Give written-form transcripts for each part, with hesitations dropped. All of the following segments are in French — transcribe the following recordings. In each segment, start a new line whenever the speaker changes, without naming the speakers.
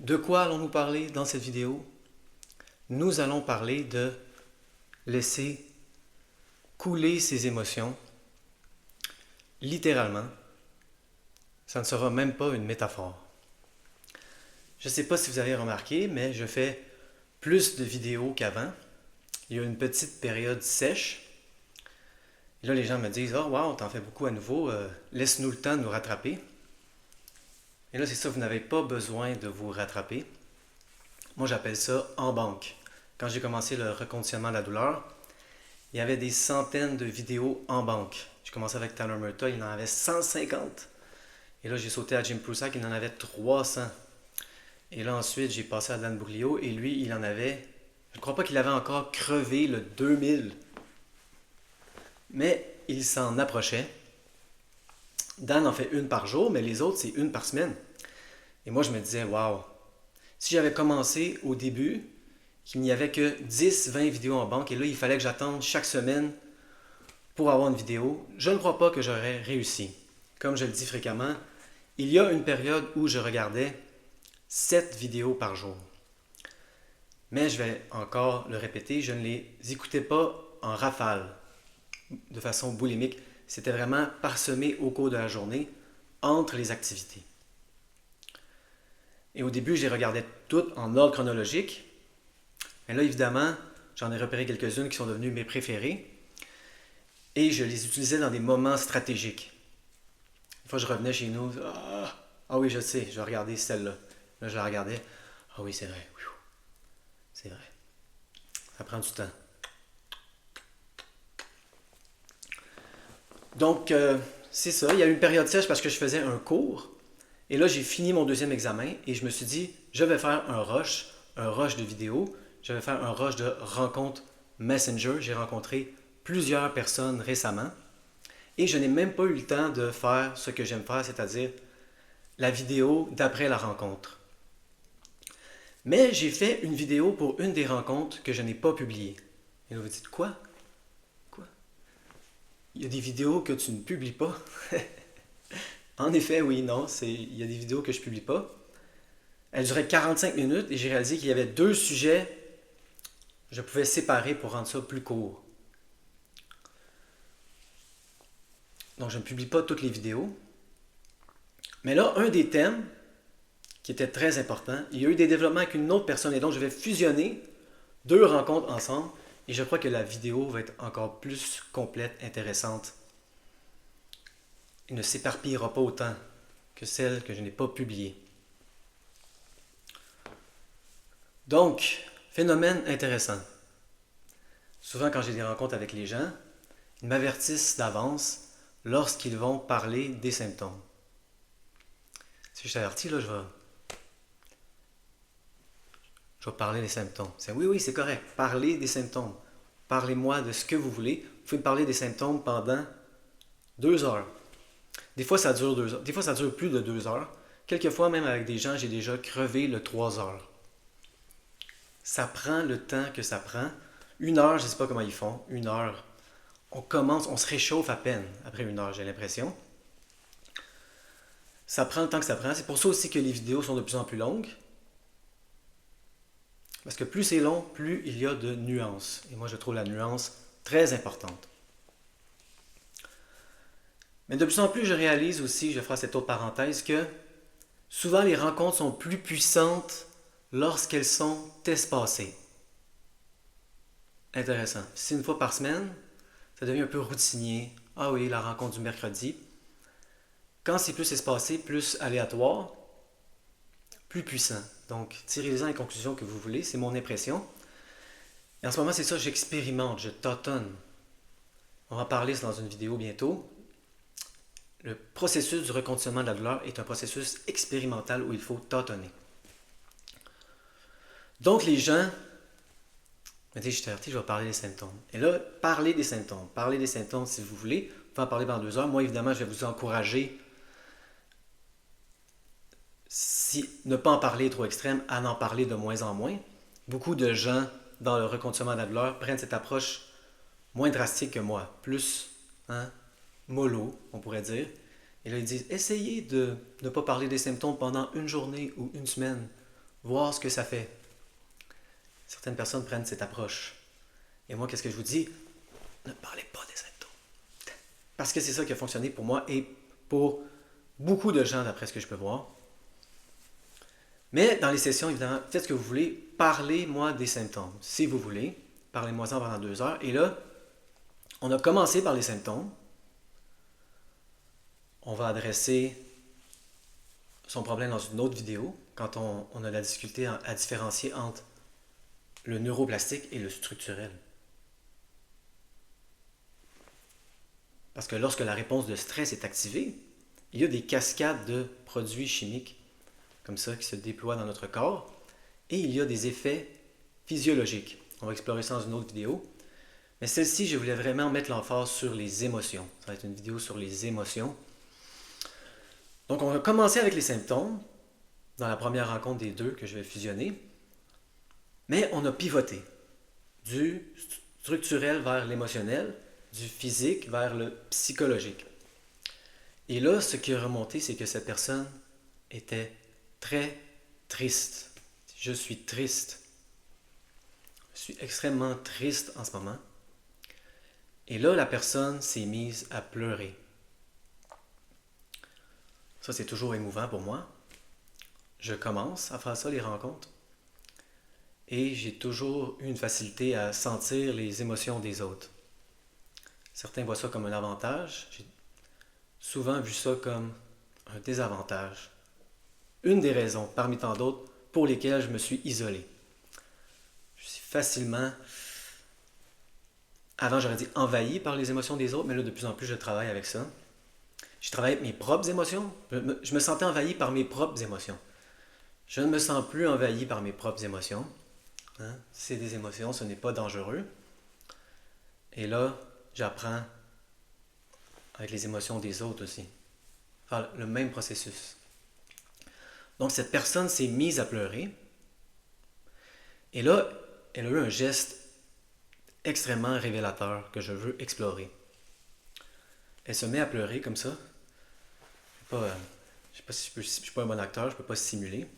De quoi allons-nous parler dans cette vidéo? Nous allons parler de laisser couler ses émotions, littéralement. Ça ne sera même pas une métaphore. Je ne sais pas si vous avez remarqué, mais je fais plus de vidéos qu'avant. Il y a une petite période sèche. Et là, les gens me disent « Oh, wow, t'en fais beaucoup à nouveau, laisse-nous le temps de nous rattraper. » Et là, c'est ça, vous n'avez pas besoin de vous rattraper. Moi, j'appelle ça en banque. Quand j'ai commencé le reconditionnement de la douleur, il y avait des centaines de vidéos en banque. J'ai commencé avec Tanner Murtaugh, il en avait 150. Et là, j'ai sauté à Jim Prusak, il en avait 300. Et là, ensuite, j'ai passé à Dan Bouglio, et lui, il en avait... Je ne crois pas qu'il avait encore crevé le 2000. Mais il s'en approchait. Dan en fait une par jour, mais les autres, c'est une par semaine. Et moi, je me disais, waouh, si j'avais commencé au début, qu'il n'y avait que 10-20 vidéos en banque, et là, il fallait que j'attende chaque semaine pour avoir une vidéo, je ne crois pas que j'aurais réussi. Comme je le dis fréquemment, il y a une période où je regardais 7 vidéos par jour. Mais je vais encore le répéter, je ne les écoutais pas en rafale, de façon boulimique. C'était vraiment parsemé au cours de la journée, entre les activités. Et au début, je les regardais toutes en ordre chronologique. Mais là, évidemment, j'en ai repéré quelques-unes qui sont devenues mes préférées. Et je les utilisais dans des moments stratégiques. Une fois, je revenais chez nous. Ah oui, je sais, je vais regarder celle-là. Là, je la regardais. Ah oui, c'est vrai. C'est vrai. Ça prend du temps. Donc, c'est ça. Il y a eu une période sèche parce que je faisais un cours. Et là, j'ai fini mon deuxième examen et je me suis dit, je vais faire un rush de vidéos. Je vais faire un rush de rencontres Messenger. J'ai rencontré plusieurs personnes récemment. Et je n'ai même pas eu le temps de faire ce que j'aime faire, c'est-à-dire la vidéo d'après la rencontre. Mais j'ai fait une vidéo pour une des rencontres que je n'ai pas publiée. Et vous vous dites, quoi? Quoi? Il y a des vidéos que tu ne publies pas? En effet, oui, non, il y a des vidéos que je ne publie pas. Elles duraient 45 minutes et j'ai réalisé qu'il y avait deux sujets que je pouvais séparer pour rendre ça plus court. Donc, je ne publie pas toutes les vidéos. Mais là, un des thèmes qui était très important, il y a eu des développements avec une autre personne et donc je vais fusionner deux rencontres ensemble et je crois que la vidéo va être encore plus complète, intéressante. Il ne s'éparpillera pas autant que celle que je n'ai pas publiée. Donc, phénomène intéressant. Souvent, quand j'ai des rencontres avec les gens, ils m'avertissent d'avance lorsqu'ils vont parler des symptômes. Si je t'avertis, là, je vais parler des symptômes. C'est oui, oui, c'est correct. Parlez des symptômes. Parlez-moi de ce que vous voulez. Vous pouvez me parler des symptômes pendant 2 heures. Des fois, ça dure 2 heures. Des fois, ça dure plus de 2 heures. Quelquefois, même avec des gens, j'ai déjà crevé le 3 heures. Ça prend le temps que ça prend. 1 heure, je ne sais pas comment ils font. 1 heure. On commence, on se réchauffe à peine après 1 heure, j'ai l'impression. Ça prend le temps que ça prend. C'est pour ça aussi que les vidéos sont de plus en plus longues. Parce que plus c'est long, plus il y a de nuances. Et moi, je trouve la nuance très importante. Mais de plus en plus, je réalise aussi, je ferai cette autre parenthèse, que souvent les rencontres sont plus puissantes lorsqu'elles sont espacées. Intéressant. Si c'est une fois par semaine, ça devient un peu routinier. Ah oui, la rencontre du mercredi. Quand c'est plus espacé, plus aléatoire, plus puissant. Donc, tirez-en les conclusions que vous voulez, c'est mon impression. Et en ce moment, c'est ça, j'expérimente, je tâtonne. On va en parler dans une vidéo bientôt. Le processus du reconditionnement de la douleur est un processus expérimental où il faut tâtonner. Donc, les gens me disent, je t'ai averti, je vais parler des symptômes. Et là, parlez des symptômes si vous voulez. Vous pouvez en parler pendant 2 heures. Moi, évidemment, je vais vous encourager, si ne pas en parler trop extrême, à en parler de moins en moins. Beaucoup de gens dans le reconditionnement de la douleur prennent cette approche moins drastique que moi, plus mollo, on pourrait dire. Et là, ils disent, essayez de ne pas parler des symptômes pendant une journée ou une semaine. voir ce que ça fait. Certaines personnes prennent cette approche. Et moi, qu'est-ce que je vous dis? Ne parlez pas des symptômes. Parce que c'est ça qui a fonctionné pour moi et pour beaucoup de gens, d'après ce que je peux voir. Mais dans les sessions, évidemment, faites ce que vous voulez. Parlez-moi des symptômes. Si vous voulez, parlez-moi-en pendant 2 heures. Et là, on a commencé par les symptômes. On va adresser son problème dans une autre vidéo, quand on a la difficulté à différencier entre le neuroplastique et le structurel. Parce que lorsque la réponse de stress est activée, il y a des cascades de produits chimiques comme ça qui se déploient dans notre corps et il y a des effets physiologiques. On va explorer ça dans une autre vidéo. Mais celle-ci, je voulais vraiment mettre l'emphase sur les émotions. Ça va être une vidéo sur les émotions. Donc, on va commencer avec les symptômes dans la première rencontre des deux que je vais fusionner. Mais on a pivoté du structurel vers l'émotionnel, du physique vers le psychologique. Et là, ce qui est remonté, c'est que cette personne était très triste. Je suis triste. Je suis extrêmement triste en ce moment. Et là, la personne s'est mise à pleurer. Ça, c'est toujours émouvant pour moi. Je commence à faire ça, les rencontres. Et j'ai toujours eu une facilité à sentir les émotions des autres. Certains voient ça comme un avantage. J'ai souvent vu ça comme un désavantage. Une des raisons, parmi tant d'autres, pour lesquelles je me suis isolé. Je suis facilement, avant j'aurais dit envahi par les émotions des autres, mais là de plus en plus je travaille avec ça. Je travaille avec mes propres émotions. Je me sentais envahi par mes propres émotions. Je ne me sens plus envahi par mes propres émotions. Hein? C'est des émotions, ce n'est pas dangereux. Et là, j'apprends avec les émotions des autres aussi. Enfin, le même processus. Donc, cette personne s'est mise à pleurer. Et là, elle a eu un geste extrêmement révélateur que je veux explorer. Elle se met à pleurer comme ça. Je ne sais pas si je suis pas un bon acteur, je ne peux pas simuler.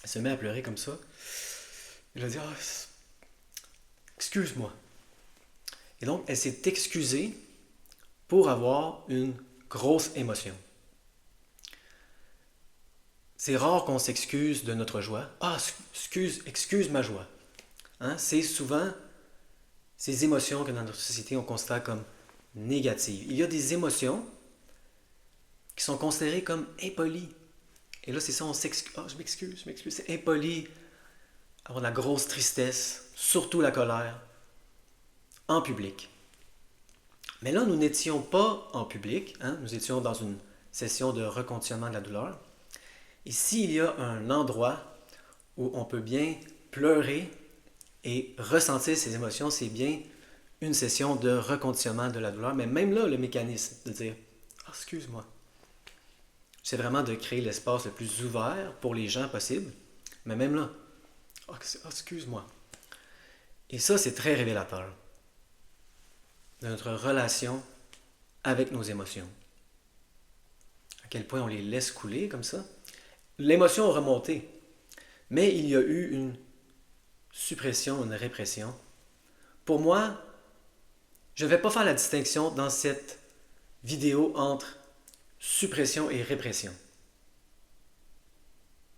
Elle se met à pleurer comme ça. Elle a dit excuse-moi. Et donc, elle s'est excusée pour avoir une grosse émotion. C'est rare qu'on s'excuse de notre joie. Ah, excuse ma joie. Hein? C'est souvent ces émotions que dans notre société on considère comme négatives. Il y a des émotions qui sont considérées comme impolies. Et là, c'est ça, on s'excuse. Ah, je m'excuse. C'est impoli. Avoir de la grosse tristesse, surtout la colère, en public. Mais là, nous n'étions pas en public. Hein? Nous étions dans une session de reconditionnement de la douleur. Et s'il y a un endroit où on peut bien pleurer et ressentir ses émotions, c'est bien une session de reconditionnement de la douleur. Mais même là, le mécanisme de dire « excuse-moi », c'est vraiment de créer l'espace le plus ouvert pour les gens possible. Mais même là, « excuse-moi ». Et ça, c'est très révélateur de notre relation avec nos émotions. À quel point on les laisse couler comme ça. L'émotion a remonté, mais il y a eu une suppression, une répression. Pour moi, je ne vais pas faire la distinction dans cette vidéo entre suppression et répression.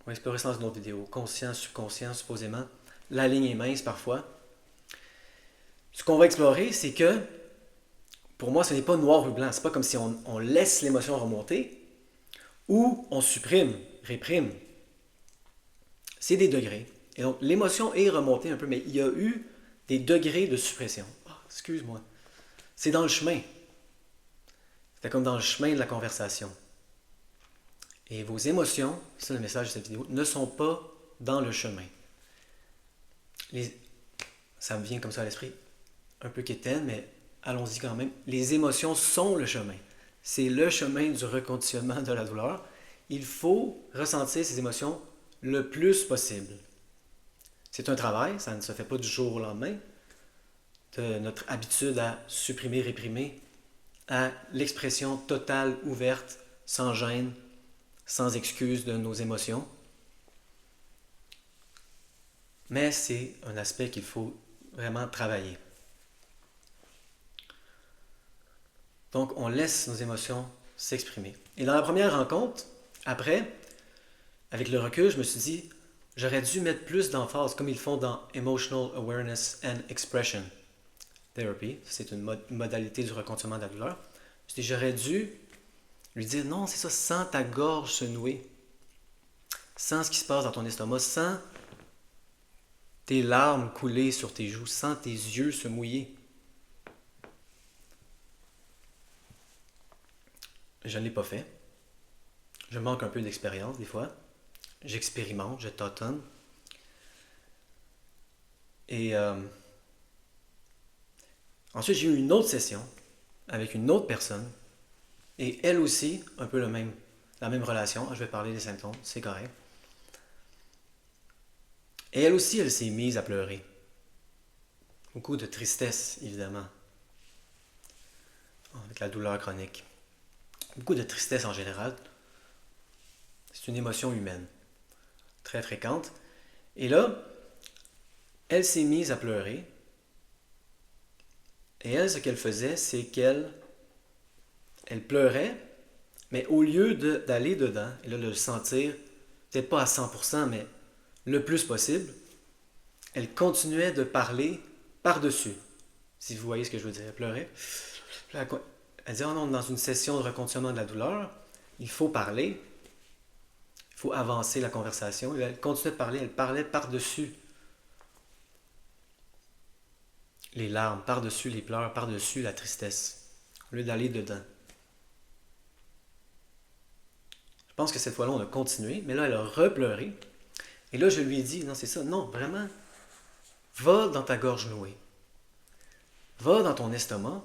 On va explorer ça dans une autre vidéo. Conscient, subconscient, supposément. La ligne est mince parfois. Ce qu'on va explorer, c'est que pour moi, ce n'est pas noir ou blanc. Ce n'est pas comme si on laisse l'émotion remonter ou on supprime, réprime. C'est des degrés. Et donc, l'émotion est remontée un peu, mais il y a eu des degrés de suppression. Excuse-moi. C'est dans le chemin. C'était comme dans le chemin de la conversation. Et vos émotions, c'est le message de cette vidéo, ne sont pas dans le chemin. Ça me vient comme ça à l'esprit, un peu quétaine, mais allons-y quand même. Les émotions sont le chemin. C'est le chemin du reconditionnement de la douleur. Il faut ressentir ces émotions le plus possible. C'est un travail, ça ne se fait pas du jour au lendemain. De notre habitude à supprimer, réprimer, à l'expression totale, ouverte, sans gêne, sans excuse de nos émotions. mais c'est un aspect qu'il faut vraiment travailler. Donc, on laisse nos émotions s'exprimer. Et dans la première rencontre, après, avec le recul, je me suis dit, j'aurais dû mettre plus d'emphase, comme ils font dans Emotional Awareness and Expression Therapy. C'est une modalité du reconditionnement de la douleur. J'aurais dû lui dire, non, c'est ça, sens ta gorge se nouer. Sens ce qui se passe dans ton estomac. Sens tes larmes couler sur tes joues. Sens tes yeux se mouiller. Je ne l'ai pas fait. Je manque un peu d'expérience des fois. J'expérimente, je tâtonne. Et ensuite, j'ai eu une autre session avec une autre personne. Et elle aussi, un peu la même relation. Je vais parler des symptômes, c'est correct. Et elle aussi, elle s'est mise à pleurer. Beaucoup de tristesse, évidemment, avec la douleur chronique. Beaucoup de tristesse en général. C'est une émotion humaine, très fréquente. Et là, elle s'est mise à pleurer. Et elle, ce qu'elle faisait, c'est qu'elle pleurait, mais au lieu d'aller dedans, et là, de le sentir, peut-être pas à 100%, mais le plus possible, elle continuait de parler par-dessus. Si vous voyez ce que je veux dire, elle pleurait. Elle dit, oh non, dans une session de reconditionnement de la douleur, il faut parler, il faut avancer la conversation. Et elle continuait de parler, elle parlait par-dessus les larmes, par-dessus les pleurs, par-dessus la tristesse, au lieu d'aller dedans. Je pense que cette fois-là, on a continué, mais là, elle a repleuré. Et là, je lui ai dit, non, c'est ça, non, vraiment, va dans ta gorge nouée. Va dans ton estomac.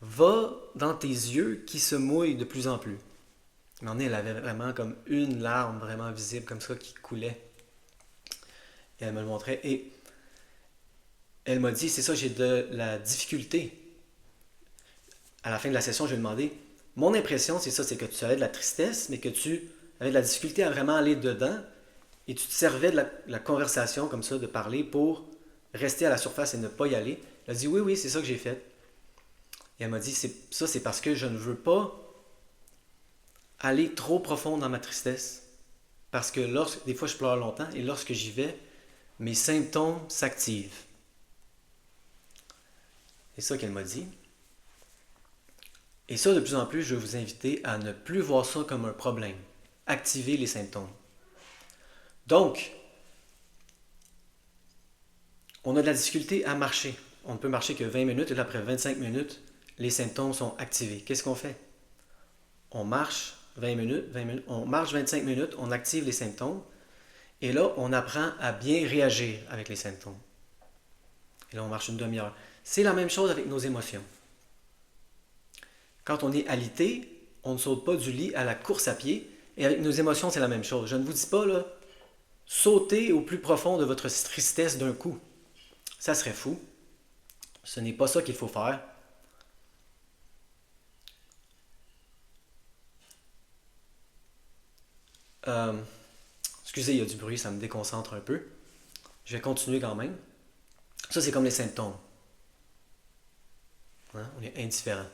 Va dans tes yeux qui se mouillent de plus en plus. Mais elle avait vraiment comme une larme vraiment visible, comme ça, qui coulait. Et elle me le montrait. Et elle m'a dit, c'est ça, j'ai de la difficulté. À la fin de la session, je lui ai demandé, mon impression, c'est ça, c'est que tu avais de la tristesse, mais que tu avais de la difficulté à vraiment aller dedans, et tu te servais de la conversation, comme ça, de parler, pour rester à la surface et ne pas y aller. Elle a dit, oui, c'est ça que j'ai fait. Et elle m'a dit, c'est parce que je ne veux pas aller trop profond dans ma tristesse. Parce que des fois, je pleure longtemps, et lorsque j'y vais, mes symptômes s'activent. C'est ça qu'elle m'a dit. Et ça, de plus en plus, je vais vous inviter à ne plus voir ça comme un problème. Activer les symptômes. Donc, on a de la difficulté à marcher. On ne peut marcher que 20 minutes, et là, après 25 minutes, les symptômes sont activés. Qu'est-ce qu'on fait? On marche 20 minutes, on marche 25 minutes, on active les symptômes, et là, on apprend à bien réagir avec les symptômes. Et là, on marche une demi-heure. C'est la même chose avec nos émotions. Quand on est alité, on ne saute pas du lit à la course à pied, et avec nos émotions, c'est la même chose. Je ne vous dis pas, là, sautez au plus profond de votre tristesse d'un coup. Ça serait fou. Ce n'est pas ça qu'il faut faire. Excusez, il y a du bruit, ça me déconcentre un peu. Je vais continuer quand même. Ça, c'est comme les symptômes. Hein? On est indifférent.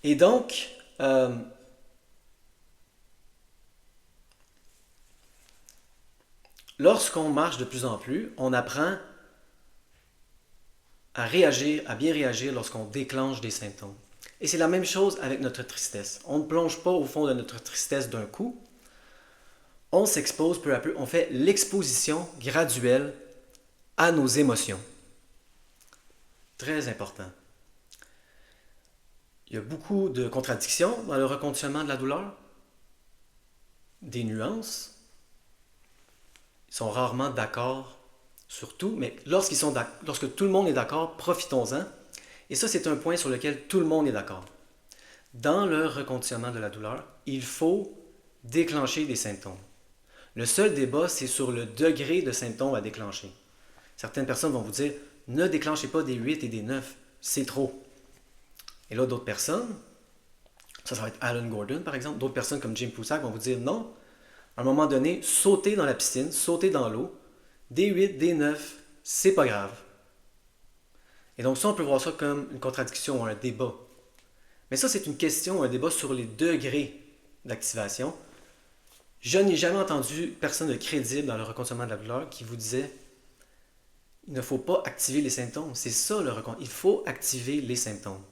Et donc, lorsqu'on marche de plus en plus, on apprend à réagir, à bien réagir lorsqu'on déclenche des symptômes. Et c'est la même chose avec notre tristesse. On ne plonge pas au fond de notre tristesse d'un coup. On s'expose peu à peu. On fait l'exposition graduelle à nos émotions. Très important. Il y a beaucoup de contradictions dans le reconditionnement de la douleur, des nuances. Ils sont rarement d'accord sur tout, mais lorsque tout le monde est d'accord, profitons-en. Et ça, c'est un point sur lequel tout le monde est d'accord. Dans le reconditionnement de la douleur, il faut déclencher des symptômes. Le seul débat, c'est sur le degré de symptômes à déclencher. Certaines personnes vont vous dire, ne déclenchez pas des 8 et des 9, c'est trop. Et là, d'autres personnes, ça va être Alan Gordon par exemple, d'autres personnes comme Jim Prusak vont vous dire non, à un moment donné, sautez dans la piscine, sautez dans l'eau, D8, D9, c'est pas grave. Et donc ça, on peut voir ça comme une contradiction ou un débat. Mais ça, c'est une question, un débat sur les degrés d'activation. Je n'ai jamais entendu personne de crédible dans le reconditionnement de la douleur qui vous disait il ne faut pas activer les symptômes. C'est ça le reconditionnement. Il faut activer les symptômes.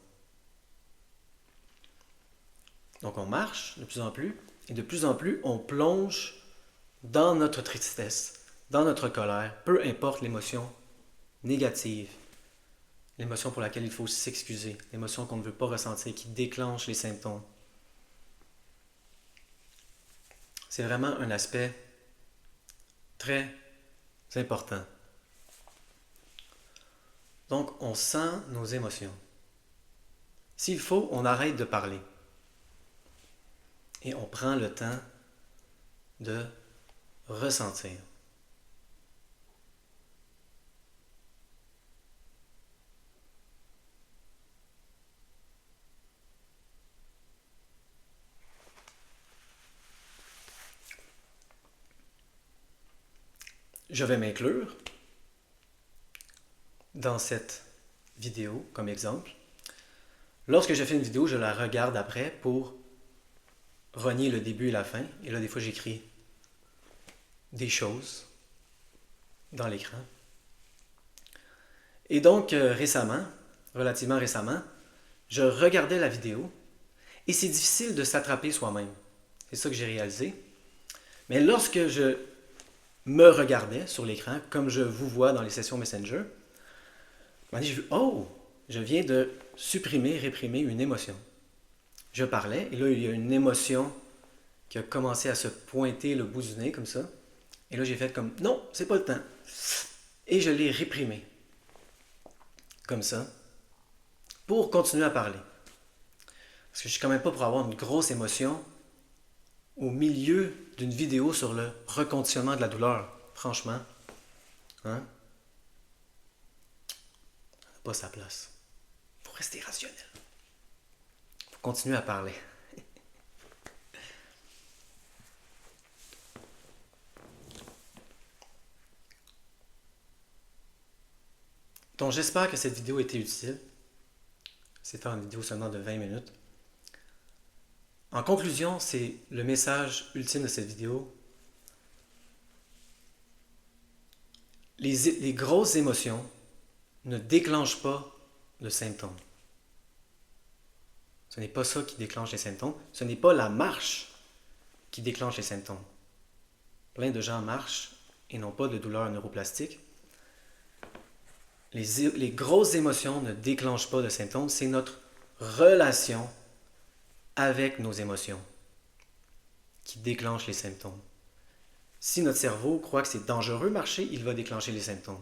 Donc on marche de plus en plus, et de plus en plus, on plonge dans notre tristesse, dans notre colère, peu importe l'émotion négative, l'émotion pour laquelle il faut s'excuser, l'émotion qu'on ne veut pas ressentir, qui déclenche les symptômes. C'est vraiment un aspect très important. Donc, on sent nos émotions. S'il faut, on arrête de parler. Et on prend le temps de ressentir. Je vais m'inclure dans cette vidéo comme exemple. Lorsque je fais une vidéo, je la regarde après pour renier le début et la fin. Et là, des fois, j'écris des choses dans l'écran. Et donc, relativement récemment, je regardais la vidéo et c'est difficile de s'attraper soi-même. C'est ça que j'ai réalisé. Mais lorsque je me regardais sur l'écran, comme je vous vois dans les sessions Messenger, j'ai vu, oh, je viens de réprimer une émotion. Je parlais, et là, il y a une émotion qui a commencé à se pointer le bout du nez, comme ça. Et là, j'ai fait comme, non, c'est pas le temps. Et je l'ai réprimé. Comme ça. Pour continuer à parler. Parce que je suis quand même pas pour avoir une grosse émotion au milieu d'une vidéo sur le reconditionnement de la douleur. Franchement. Hein? Pas sa place. Il faut rester rationnel. Il faut continuer à parler. Donc j'espère que cette vidéo a été utile. C'était une vidéo seulement de 20 minutes. En conclusion, c'est le message ultime de cette vidéo. Les grosses émotions ne déclenchent pas de symptômes. Ce n'est pas ça qui déclenche les symptômes. Ce n'est pas la marche qui déclenche les symptômes. Plein de gens marchent et n'ont pas de douleur neuroplastique. Les grosses émotions ne déclenchent pas de symptômes. C'est notre relation avec nos émotions qui déclenche les symptômes. Si notre cerveau croit que c'est dangereux marcher, il va déclencher les symptômes.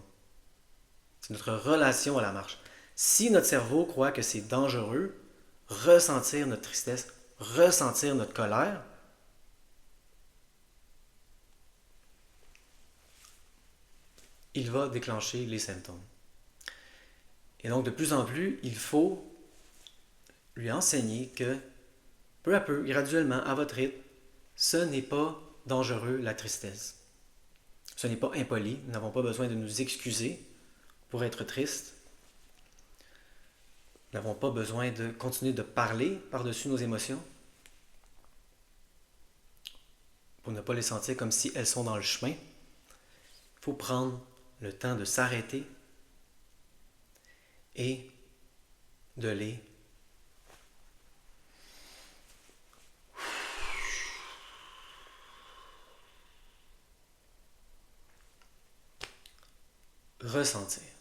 C'est notre relation à la marche. Si notre cerveau croit que c'est dangereux, ressentir notre tristesse, ressentir notre colère, il va déclencher les symptômes. Et donc, de plus en plus, il faut lui enseigner que, peu à peu, graduellement, à votre rythme, ce n'est pas dangereux, la tristesse. Ce n'est pas impoli. Nous n'avons pas besoin de nous excuser pour être triste. Nous n'avons pas besoin de continuer de parler par-dessus nos émotions pour ne pas les sentir comme si elles sont dans le chemin. Il faut prendre le temps de s'arrêter et de les ressentir.